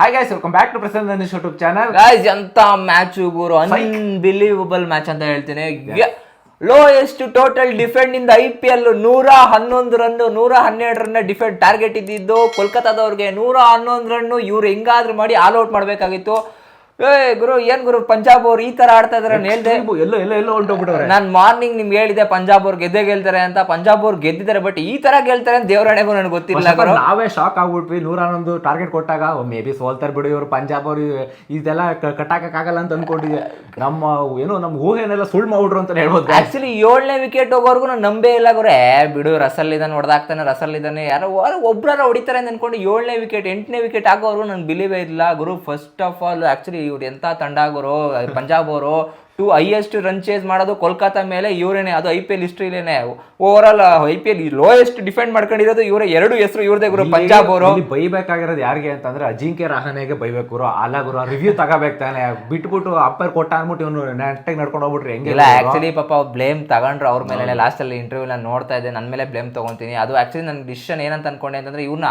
Hi guys, welcome back to Prasanna Dhanush YouTube channel. Guys ಎಂತ match ಗುರು, unbelievable match ಅಂತ ಹೇಳ್ತೀನಿ. ಲೋಯೆಸ್ಟ್ ಟೋಟಲ್ ಡಿಫೆಂಡ್ ಇಂದ IPL 111 run 112 run defend target ಇದ್ದಿದ್ದು ಕೋಲ್ಕತ್ತಾದವ್ರಿಗೆ. 111 ರನ್ ಇವ್ರು ಹೆಂಗಾದ್ರೂ ಮಾಡಿ ಆಲ್ ಔಟ್ ಮಾಡ್ಬೇಕಾಗಿತ್ತು. ಗುರು ಏನ್ ಗುರು, ಪಂಜಾಬ್ ಅವ್ರು ಈ ತರ ಆಡ್ತಾ ಇದಾರೆ ಹೇಳ್ದೆ. ನಾನ್ ಮಾರ್ನಿಂಗ್ ನಿಮ್ಗೆ ಹೇಳಿದೆ ಪಂಜಾಬ್ ಅವ್ರು ಗೆದ್ದೇ ಗೆಲ್ತಾರೆ ಅಂತ. ಪಂಜಾಬ್ ಅವ್ರು ಗೆದ್ದಿದ್ದಾರೆ, ಬಟ್ ಈ ತರ ಗೆಲ್ತಾರೆ ಅಂತ ದೇವರಣೆಗೂ ನನಗೆ ಗೊತ್ತಿಲ್ಲ. ನಾವೇ ಶಾಕ್ ಆಗ್ಬಿಟ್ವಿ 111 ಟಾರ್ಗೆಟ್ ಕೊಟ್ಟಾಗ. ಮೇ ಬಿ ಸೋಲ್ತಾರೆ ಬಿಡಿ ಇವರು, ಪಂಜಾಬ್ ಅವರು ಇದೆಲ್ಲ ಕಟ್ಟಾಕಕ್ಕಾಗಲ್ಲ ಅಂತ ಅನ್ಕೊಂಡಿದ್ದೆ. ನಮ್ ಊಹೆನೆಲ್ಲ ಸುಳ್ಳು ಮಾಡ್ಬಿಟ್ರು ಅಂತ ಹೇಳ್ಬೋದು. ಆಕ್ಚುಲಿ 7ನೇ ವಿಕೆಟ್ ಹೋಗೋರ್ಗು ನಾನು ನಂಬೇ ಇಲ್ಲ ಗುರು. ಬಿಡು, ರಸಲ್ ಇದಾನೆ ಹೊಡೆದಾಕ್ತಾನೆ, ರಸಲ್ ಇದಾನೆ, ಯಾರೋ ಒಬ್ರಾರ ಹೊಡಿತಾರೆ ಅಂತ ಅನ್ಕೊಂಡು 7ನೇ ವಿಕೆಟ್ 8ನೇ ವಿಕೆಟ್ ಆಗೋರು ನನ್ ಬಿಲೀವೇ ಇಲ್ಲ ಗುರು. ಫಸ್ಟ್ ಆಫ್ ಆಲ್ ಆಕ್ಚುಲಿ ಇವ್ರು ಎಂತ ತಂಡ ಗುರು ಪಂಜಾಬ್ ಅವರು. ಹೈಯೆಸ್ಟ್ ರನ್ ಚೇಸ್ ಮಾಡೋದು ಕೋಲ್ಕತ್ತಾ ಮೇಲೆ ಇವರೇನೆ, ಅದು IPL ಹಿಸ್ಟ್ರಿಲೇನೆ. Overall IPL lowest defend ಮಾಡ್ಕೊಂಡಿರೋದು ಇವರೇ. 2 ಹೆಸರು ಇವ್ರದೇ ಗುರು ಪಂಜಾಬ್ ಅವರು. ಬೈಬೇಕಾಗಿರೋದು ಯಾರಿಗೆ ಅಂತಂದ್ರೆ ಅಜಿಂಕ್ಯ ರಹಾನೆಗೆ ಬೈಬೇಕು ಗುರು. ಅಲ್ಲ ಗುರು, ರಿವ್ಯೂ ತಗೋಬೇಕು ತಾನೆ. ಬಿಟ್ಬಿಟ್ಟು ಅಪ್ಪರ್ ಕೊಟ್ಟ ಅನ್ಬಿಟ್ಟು ಇವನು ನೆಟ್ಟಾಗಿ ನಡ್ಕೊಂಡು ಹೋಗ್ಬಿಟ್ರಿ ಹೆಂಗೆ. ಇಲ್ಲ ಆಕ್ಚುಲಿ ಪಾಪ ಬ್ಲೇಮ್ ತಗೊಂಡ್ರು ಅವ್ರ ಮೇಲೆ. ಲಾಸ್ಟ್ ಅಲ್ಲಿ ಇಂಟರ್ವ್ಯೂ ನಾನು ನೋಡ್ತಾ ಇದ್ದೆ, ನನ್ನ ಮೇಲೆ ಬ್ಲೇಮ್ ತಗೊಂತೀನಿ. ಅದು ಆಕ್ಚುಲಿ ನನ್ನ ಡಿಸಿಷನ್ ಏನಂತ ಅನ್ಕೊಂಡೆ ಅಂತಂದ್ರೆ, ಇವ್ನ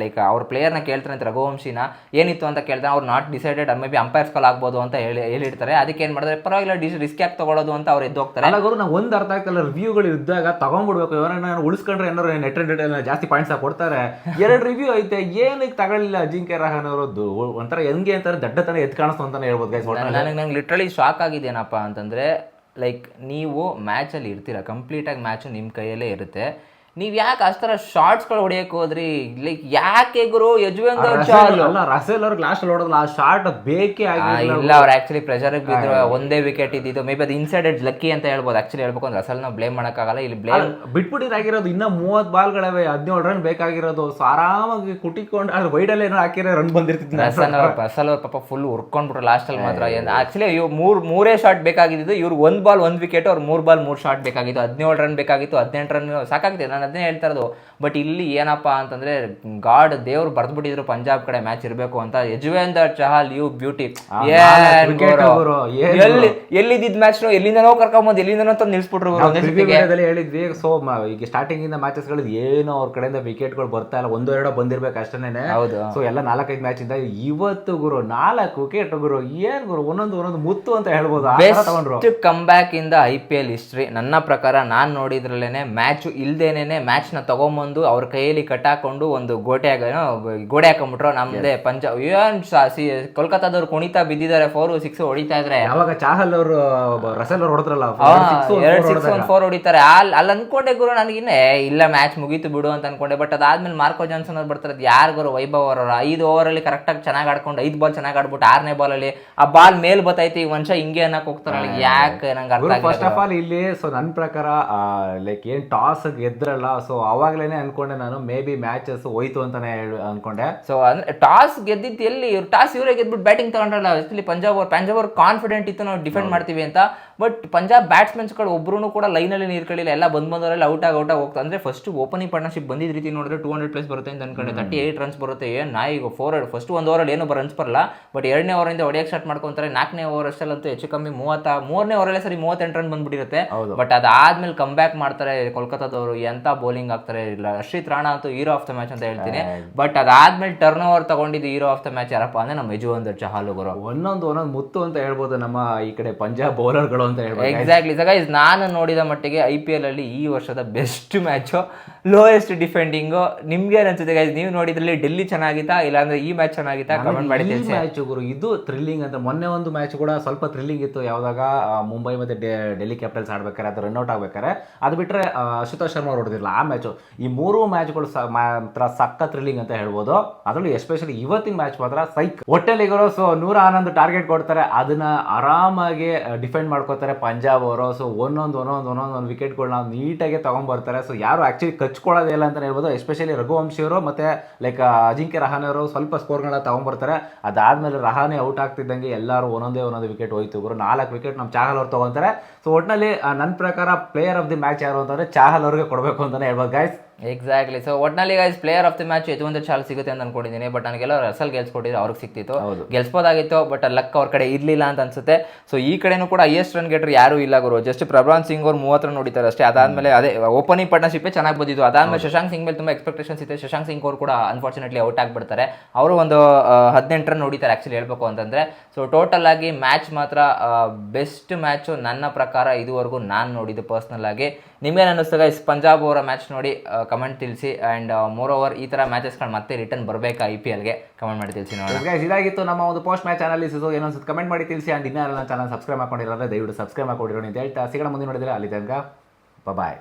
ಲೈಕ್ ಅವ್ರ ಪ್ಲೇಯರ್ನ ಕೇಳ್ತಾರೆ ಅಂತ, ರಘುವಂಶಿನ ಏನಿತ್ತು ಅಂತ ಕೇಳ್ತಾರೆ. ಅವ್ರು not decided, maybe umpire's call ಆಗ್ಬೋದು ಅಂತ ಹೇಳಿರ್ತಾರೆ. ಅದಕ್ಕೆ ಏನ್ ಮಾಡಿದ್ರೆ ಪರವಾಗಿಲ್ಲ ರಿಸ್ಕ್ ಯಾಕೆ ತಗೊಳ್ಳೋದು ಅಂತ ಅವ್ರು ಎದ್ದು ಹೋಗ್ತಾರೆ. ಅಲ್ಲ ಗುರು, ನಂಗೆ ಒಂದು ಅರ್ಥ ಆಗ್ತಲ್ಲ, ರಿವ್ಯೂಗಳು ಇದ್ದಾಗ ತಗೊಂಡ್ಬಿಡ್ಬೇಕು. ಇವರನ್ನ ಉಳಿಸ್ಕೊಂಡ್ರೆ ಏನಾರು ನೆಟ್ ಜಾಸ್ತಿ ಪಾಯಿಂಟ್ಸ್ ಕೊಡ್ತಾರೆ. 2 ರಿವ್ಯೂ ಐತೆ, ಏನಕ್ಕೆ ತಗೊಳ್ಳಿಲ್ಲ ಅಜಿಂಕ್ಯ ರಹಾನೆ ಅವರದ್ದು? ಒಂಥರ ಹೆಂಗೆ ಅಂತಾರೆ, ದಡ್ಡತನ ಎದ್ದು ಕಾಣಿಸ್ತು ಅಂತಾನೆ ಹೇಳ್ಬೋದು ಗೈಸ್. ನಂಗೆ ಲಿಟ್ರಲಿ ಶಾಕ್ ಆಗಿದ್ದೇನಪ್ಪ ಅಂತಂದ್ರೆ, ಲೈಕ್ ನೀವು ಮ್ಯಾಚಲ್ಲಿ ಇರ್ತೀರ, ಕಂಪ್ಲೀಟಾಗಿ ಮ್ಯಾಚು ನಿಮ್ಮ ಕೈಯಲ್ಲೇ ಇರುತ್ತೆ. ನೀವ್ ಯಾಕೆ ಅಷ್ಟರ ಶಾರ್ಟ್ಸ್ಗಳು ಹೊಡಿಯಕ್ ಹೋದ್ರಿ? ಲೈಕ್ ಯಾಕೆ ಗುರು? ಯಜುವೇಂದ್ರ ಚಹಲ್ ರಸೇಲ್ ಅವ್ರಿಗೆ ಲಾಸ್ಟ್ ಹೊಡೋದಲ್ಲ, ಆ ಶಾರ್ಟ್ ಬೇಕೇ ಇಲ್ಲ. ಅವ್ರು ಆಕ್ಚುಲಿ ಪ್ರೆಷರ್ ಬಿದ್ರು. ಒಂದೇ ವಿಕೆಟ್ ಇದ್ದಿದ್ದು, ಮೇ ಬಿ ಅದು ಇನ್ಸೈಡೆಡ್ ಲಕ್ಕಿ ಅಂತ ಹೇಳ್ಬೋದು. ಆಕ್ಚುಲಿ ಹೇಳ್ಬೇಕು ಅಂದ್ರೆ ರಸಲ್ ನಾವು ಬ್ಲೇಮ್ ಮಾಡಕ್ಕಾಗಲ್ಲ. ಇಲ್ಲಿ ಬ್ಲೇಮ್ ಬಿಟ್ಬಿಟ್ಟಿರಾಗಿರೋದು ಇನ್ನ 30 ಬಾಲ್ಗಳವೆ, 17 ರನ್ ಬೇಕಾಗಿರೋದು. ಸೊ ಆರಾಮಾಗಿ ಕುಟಿಕೊಂಡು ಅದ್ರ ವೈಡಲ್ಲಿ ಏನೋ ಹಾಕಿರೋ ರನ್ ಬಂದಿರ್ತಿತ್ತು. ರಸಲ್ ಅವ್ರ ಪಾಪ ಫುಲ್ ಹುರ್ಕೊಂಡ್ಬಿಟ್ರು ಲಾಸ್ಟ್ ಅಲ್ಲಿ ಮಾತ್ರ. ಆಕ್ಚುಲಿ ಮೂರೇ ಶಾಟ್ ಬೇಕಾಗಿದ್ದು, ಇವ್ರು 1 ಬಾಲ್ 1 ವಿಕೆಟ್, ಅವ್ರು 3 ಬಾಲ್ 3 ಶಾಟ್ ಬೇಕಾಗಿತ್ತು. 17 ರನ್ ಬೇಕಾಗಿತ್ತು, 18 ರನ್ ಸಾಕಾಗಿದೆ. ನಾನು ಅದನ್ನೇ ಹೇಳ್ತಾ ಇರೋದು. ಬಟ್ ಇಲ್ಲಿ ಏನಪ್ಪಾ ಅಂತಂದ್ರೆ, ಗಾಡ್ ದೇವ್ರು ಬರ್ದ್ಬಿಟ್ಟಿದ್ರು ಪಂಜಾಬ್ ಕಡೆ ಮ್ಯಾಚ್ ಇರ್ಬೇಕು ಅಂತ. Yuzvendra Chahal you beauty. ಎಲ್ಲಿದ್ದ ಮ್ಯಾಚ್ ಎಲ್ಲಿಂದನೋ ಕರ್ಕೊಂಬಂದು ಎಲ್ಲಿಂದನೋ ನಿಲ್ಸ್ಬಿಟ್ರು. ಹೇಳಿದ್ವಿ. ಸೊ ಈಗ ಸ್ಟಾರ್ಟಿಂಗ್ ಇಂದ ಮ್ಯಾಚಸ್ ಗಳು ಏನೋ ಅವ್ರ ಕಡೆಯಿಂದ ವಿಕೆಟ್ ಗಳು ಬರ್ತಾ ಇಲ್ಲ, 1-2 ಬಂದಿರ್ಬೇಕು ಅಷ್ಟೇನೆ. ಹೌದು. ಸೊ ಎಲ್ಲ 4-5 ಮ್ಯಾಚ್ ಇಂದ ಇವತ್ತು ಗುರು 4 ವಿಕೆಟ್ ಗುರು. ಏನ್ ಗುರು, ಒಂದೊಂದು ಮುತ್ತು ಅಂತ ಹೇಳ್ಬೋದು. ಕಮ್ ಬ್ಯಾಕ್ ಇಂದ IPL ಹಿಸ್ಟ್ರಿ ನನ್ನ ಪ್ರಕಾರ. ನಾನ್ ನೋಡಿದ್ರಲ್ಲೇನೆ ಮ್ಯಾಚ್ ಇಲ್ದೇನೆ ಮ್ಯಾಚ್ ನ ತಗೊಂಬಂದು ಅವ್ರ ಕೈಯಲ್ಲಿ ಕಟ್ಟಾಕೊಂಡು ಒಂದು ಗೋಡೆ ಹಾಕೊಂಡ್ಬಿಟ್ರು. ನಮ್ದೇ ಪಂಜಾಬ್ ಏನ್ ಕೋಲ್ಕತ್ತಾದವ್ರು ಕುಣಿತಾ ಬಿದ್ದಿದ್ದಾರೆ. 4-6 ಹೊಡಿತಾ ಇದ್ರೆ, ಯಾವಾಗ ಚಾಹಲ್ ಅವರು ರಸಲ್ ಅವ್ರು ಹೊಡೆದ್ರಲ್ಲ, 4 ಹೊಡಿತಾರೆ. ಅಲ್ಲಿ ಅನ್ಕೊಂಡೆ ಗುರು ನನಗಿನ್ನೇ ಇಲ್ಲ ಮ್ಯಾಚ್ ಮುಗೀತು ಬಿಡು ಅಂತ ಅನ್ಕೊಂಡೆ. ಬಟ್ ಅದಾದ್ಮೇಲೆ ಮಾರ್ಕೋ ಜಾನ್ಸನ್ ಅವ್ರು ಬರ್ತಾರೆ. ಯಾರು ಗುರು? ವೈಭವ್ ಅವರು 5 ಓವರಲ್ಲಿ ಕರೆಕ್ಟಾಗಿ ಚೆನ್ನಾಗಿ ಆಡ್ಕೊಂಡು 5 ಬಾಲ್ ಚೆನ್ನಾಗಿ ಆಡ್ಬಿಟ್ಟು 6ನೇ ಬಾಲಲ್ಲಿ ಆ ಬಾಲ್ ಮೇಲ್ ಬತ್ತೈತಿ. ಈ ಮನುಷ್ಯ ಹಿಂಗೆ ಅನ್ನಕ್ ಹೋಗ್ತಾರೆ. ಯಾಕೆ ನಂಗೆ ಅರ್ಥ ಆಗಿಲ್ಲ. ಫಸ್ಟ್ ಆಫ್ ಆಲ್ ಇಲ್ಲಿ ಸೊ ನನ್ನ ಪ್ರಕಾರ ಲೈಕ್ ಏನ್ ಟಾಸ್ ಗೆದ್ರಲ್ಲ, ಸೊ ಅವಾಗ್ಲೇನೆ ಅನ್ಕೊಂಡೆ ನಾನು ಮೇ ಬಿ ಮ್ಯಾಚಸ್ ಹೋಯ್ತು ಅಂತಾನೆ ಅನ್ಕೊಂಡೆ. ಸೊ ಅಂದ್ರೆ ಟಾಸ್ ಗೆದ್ದಿದ್ದು ಎಲ್ಲಿ? ಟಾಸ್ ಇವರೇ ಗೆದ್ಬಿಟ್ಟು ಬ್ಯಾಟಿಂಗ್ ತಗೊಂಡ್ರಲ್ಲ. ಪಂಜಾಬ್ ಅವ್ರು ಕಾನ್ಫಿಡೆಂಟ್ ಇತ್ತು ನಾವು ಡಿಫೆಂಡ್ ಮಾಡ್ತೀವಿ ಅಂತ. ಬಟ್ ಪಂಜಾಬ್ ಬ್ಯಾಟ್ಸ್ಮನ್ಸ್ಗಳು ಒಬ್ರು ಕೂಡ ಲೈನಲ್ಲಿ ನೀರ್ಕೊಳ್ಳಿಲ್ಲ. ಎಲ್ಲ ಬಂದವರೆಲ್ಲ ಔಟ್ ಹೋಗ್ತಾ. ಅಂದ್ರೆ ಫಸ್ಟ್ ಓಪನಿಂಗ್ ಪಾರ್ಟ್ನರ್ಶಿಪ್ ಬಂದಿದ್ದ ರೀತಿ ನೋಡಿದ್ರೆ 200+ ಬರುತ್ತೆ ಅಂತ ಅನ್ಕೊಂಡೆ. 38 ರನ್ಸ್ ಬರುತ್ತೆ. ಈಗ 4 ಫಸ್ಟ್ 1 ಓವರಲ್ಲಿ ಏನು ರನ್ಸ್ ಬರಲ್ಲ. ಬಟ್ 2ನೇ ಓವರಿಂದ ಹೊಡೆಯಕ್ಕೆ ಸ್ಟಾರ್ಟ್ ಮಾಡ್ಕೊಂತಾರೆ. 4ನೇ ಓವರ್ ಅಷ್ಟಲ್ಲಂತೂ ಹೆಚ್ಚು ಕಮ್ಮಿ 3ನೇ ಓವರಲ್ಲೇ ಸರಿ 38 ರನ್ ಬಂದ್ಬಿಟ್ಟಿರುತ್ತೆ. ಬಟ್ ಅದಾದ್ಮೇಲೆ ಕಮ್ ಬ್ಯಾಕ್ ಮಾಡ್ತಾರೆ ಕೋಲ್ಕತ್ತಾದವರು. ಎಂತ ಬೌಲಿಂಗ್ ಆಗ್ತಾರೆ. ಇಲ್ಲ ಹರ್ಷಿತ್ ರಾಣಾ ಅಂತೂ ಹೀರೋ ಆಫ್ ದ ಮ್ಯಾಚ್ ಅಂತ ಹೇಳ್ತೀನಿ. ಬಟ್ ಅದಾದ್ಮೇಲೆ ಟರ್ನ್ ಓವರ್ ತಗೊಂಡಿದ್ದು ಹೀರೋ ಆಫ್ ದ ಮ್ಯಾಚ್ ಯಾರಪ್ಪ ಅಂದ್ರೆ ನಮ್ಮ ಯಜುವೇಂದ್ರ ಚಹಲ್ ಗುರು. ಒಂದೊಂದು ಮುತ್ತು ಅಂತ ಹೇಳ್ಬೋದು ನಮ್ಮ ಈ ಕಡೆ ಪಂಜಾಬ್ ಬೌಲರ್ಗಳು ಅಂತ ಹೇಳ್ಬೋದು. ಎಕ್ಸಾಕ್ಟ್ಲಿ. ಗೈಸ್ ನಾನು ನೋಡಿದ ಮಟ್ಟಿಗೆ IPL ಅಲ್ಲಿ ಈ ವರ್ಷದ ಬೆಸ್ಟ್ ಮ್ಯಾಚು, ಲೋಯೆಸ್ಟ್ ಡಿಫೆಂಡಿಂಗು. ನಿಮ್ಗೆ ಅನ್ಸುತ್ತೆ ಗೈಸ್? ನೀವು ನೋಡಿದ್ರಲ್ಲಿ ಡೆಲ್ಲಿ ಚೆನ್ನಾಗಿತ್ತಾ ಇಲ್ಲಾಂದ್ರೆ ಈ ಮ್ಯಾಚ್ ಚೆನ್ನಾಗಿತ್ತಾ? ಕಮೆಂಟ್ ಮಾಡಿ ತಿಳಿಸಿ. ಮ್ಯಾಚ್ ಗುರು ಇದು ಥ್ರಿಲ್ಲಿಂಗ್ ಅಂತ. ಮೊನ್ನೆ ಒಂದು ಮ್ಯಾಚ್ ಕೂಡ ಸ್ವಲ್ಪ ಥ್ರಿಲ್ಲಿಂಗ್ ಇತ್ತು. ಯಾವಾಗ ಮುಂಬೈ ಮತ್ತೆ ಡೆಲ್ಲಿ ಕ್ಯಾಪಿಟಲ್ಸ್ ಆಡ್ಬೇಕಾರೆ, ಅದು ರನ್ಔಟ್ ಆಗ್ಬೇಕಾರೆ. ಅದು ಬಿಟ್ರೆ ಅಶುತೋಷ್ ಶರ್ಮಾ ಅವ್ರು ಹೊಡೆದಿರಲ್ಲ ಆ ಮ್ಯಾಚು. ಈ 3 ಮ್ಯಾಚ್ಗಳು ಮಾತ್ರ ಸಕ್ಕ ಥ್ರಿಲ್ಲಿಂಗ್ ಅಂತ ಹೇಳ್ಬೋದು. ಅದರಲ್ಲೂ ಎಸ್ಪೆಷಲಿ ಇವತ್ತಿನ ಮ್ಯಾಚ್ ಮಾತ್ರ ಸೈಕ್. ಒಟ್ಟೆಲಿಗರು ಸೊ 111 ಟಾರ್ಗೆಟ್ ಕೊಡ್ತಾರೆ, ಅದನ್ನ ಆರಾಮಾಗಿ ಡಿಫೆಂಡ್ ಮಾಡ್ಕೋತಾರೆ ಪಂಜಾಬ್ ಅವರು. ಸೊ ಒಂದೊಂದು ವಿಕೆಟ್ಗಳನ್ನ ನೀಟಾಗಿ ತಗೊಂಡ್ಬರ್ತಾರೆ. ಸೊ ಯಾರು ಆಕ್ಚುಲಿ ಕಚ್ಕೊಳ್ಳೋದೇ ಇಲ್ಲ ಅಂತ ಹೇಳ್ಬೋದು. ಎಸ್ಪೆಷಲಿ ರಘುವಂಶಿ ಅವರು ಮತ್ತೆ ಲೈಕ್ ಅಜಿಂಕ್ಯ ರಹಾನೆ ಅವರು ಸ್ವಲ್ಪ ಸ್ಕೋರ್ಗಳನ್ನ ತಗೊಂಡ್ಬರ್ತಾರೆ. ಅದಾದ್ಮೇಲೆ ರಹಾನೆ ಔಟ್ ಆಗ್ತಿದ್ದಂಗೆ ಎಲ್ಲರೂ ಒಂದೊಂದು ವಿಕೆಟ್ ಹೋಯ್ತು ಗುರು. 4 ವಿಕೆಟ್ ನಮ್ಮ ಚಾಹಲ್ ಅವ್ರು ತಗೊಂತಾರೆ. ಸೊ ಒಟ್ಟಿನಲ್ಲಿ ನನ್ನ ಪ್ರಕಾರ ಪ್ಲೇಯರ್ ಆಫ್ ದಿ ಮ್ಯಾಚ್ ಯಾರು ಅಂತಂದ್ರೆ ಚಾಹಲ್ ಅವ್ರಿಗೆ ಕೊಡಬೇಕು ಅಂತಾನೆ ಹೇಳ್ಬೋದು ಗೈಸ್. ಎಕ್ಸಾಕ್ಟ್ಲಿ. ಸೊ ಒಟ್ನಲ್ಲಿ guys player of the match Yuzvendra Chahal ಸಿಗುತ್ತೆ ಅಂತ ಅನ್ಕೊಂಡಿದ್ದೀನಿ. ಬಟ್ ನನಗೆಲ್ಲ ರಸಲ್ ಗೆಲ್ಸ್ಕೊಟ್ಟಿದ್ರು, ಅವ್ರಿಗೆ ಸಿಕ್ತಿತ್ತು, ಗೆಲ್ಸ್ಬೋದಾಗಿತ್ತು. ಬಟ್ ಲಕ್ ಅವ್ರ ಕಡೆ ಇರ್ಲಿಲ್ಲ ಅಂತ ಅನ್ಸುತ್ತೆ. ಸೊ ಈ ಕಡೆನೂ ಕೂಡ ಹೈಯೆಸ್ಟ್ ರನ್ ಗೆಟರ್ ಯಾರು ಇಲ್ಲ ಗುರು, ಜಸ್ಟ್ ಪ್ರಭಾನ್ ಸಿಂಗ್ ಅವ್ರು 30 ರನ್ ನೋಡಿತಾರೆ ಅಷ್ಟೇ. ಅದಾದ್ಮೇಲೆ ಅದೇ ಓಪನಿಂಗ್ ಪಾರ್ಟ್ನರ್ಶಿಪ್ ಚೆನ್ನಾಗಿ ಬಂದಿದ್ದು. ಅದಾದ್ಮೇಲೆ ಶಶಾಂಕ್ ಸಿಂಗ್ ಮೇಲೆ ತುಂಬಾ ಎಕ್ಸ್ಪೆಕ್ಟೇಷನ್ಸ್ ಇದೆ. ಶಶಾಂಕ್ ಸಿಂಗ್ ಅವರು ಕೂಡ ಅನ್ಫಾರ್ಚುನೇಟ್ಲಿ ಔಟ್ ಆಗ್ಬಿಡ್ತಾರೆ. ಅವರು ಒಂದು 18 ರನ್ ನೋಡಿತಾರೆ ಆಕ್ಚುಲಿ ಹೇಳ್ಬೇಕು ಅಂತಂದ್ರೆ. ಸೊ ಟೋಟಲ್ ಆಗಿ ಮ್ಯಾಚ್ ಮಾತ್ರ ಬೆಸ್ಟ್ ಮ್ಯಾಚು ನನ್ನ ಪ್ರಕಾರ ಇದುವರೆಗೂ ನಾನು ನೋಡಿದ್ದು ಪರ್ಸ್ನಲ್ ಆಗಿ. ನಿಮ್ಗೇನು ಅನ್ನಿಸ್ತು ಗೈಸ್ ಪಂಜಾಬ್ ಅವರ ಮ್ಯಾಚ್ ನೋಡಿ ಕಮೆಂಟ್ ತಿಳಿಸಿ. ಆ್ಯಂಡ್ ಮೋರ್ ಓವರ್ ಈ ಥರ ಮ್ಯಾಚಸ್ಗಳು ಮತ್ತೆ ರಿಟರ್ನ್ ಬರಬೇಕಾ IPLಗೆ ಕಮೆಂಟ್ ಮಾಡಿ ತಿಳಿಸಿ ನೋಡೋಣ. ಇದಾಗಿತ್ತು ನಮ್ಮ ಒಂದು ಪೋಸ್ಟ್ ಮ್ಯಾಚ್ ಅನಾಲಿಸಿಸ್. ಏನೊಂದು ಕಮೆಂಟ್ ಮಾಡಿ ತಿಳಿಸಿ. ಆ್ಯಂಡ್ ಇನ್ನೂ ಚಾನಲ್ ಸಬ್ಸ್ಕ್ರೈಬ್ ಮಾಡ್ಕೊಂಡಿರೋದ್ರೆ ದಯವಿಟ್ಟು ಸಬ್ಸ್ಕ್ರೈಬ್ ಮಾಡ್ಕೊಂಡಿರೋಣ ಅಂತ ಹೇಳ್ತಾ ಸಿಗೋಣ ಮುಂದೆ ನೋಡಿದ್ರೆ ಅಲ್ಲಿ ತನಕ ಬಾಯ್.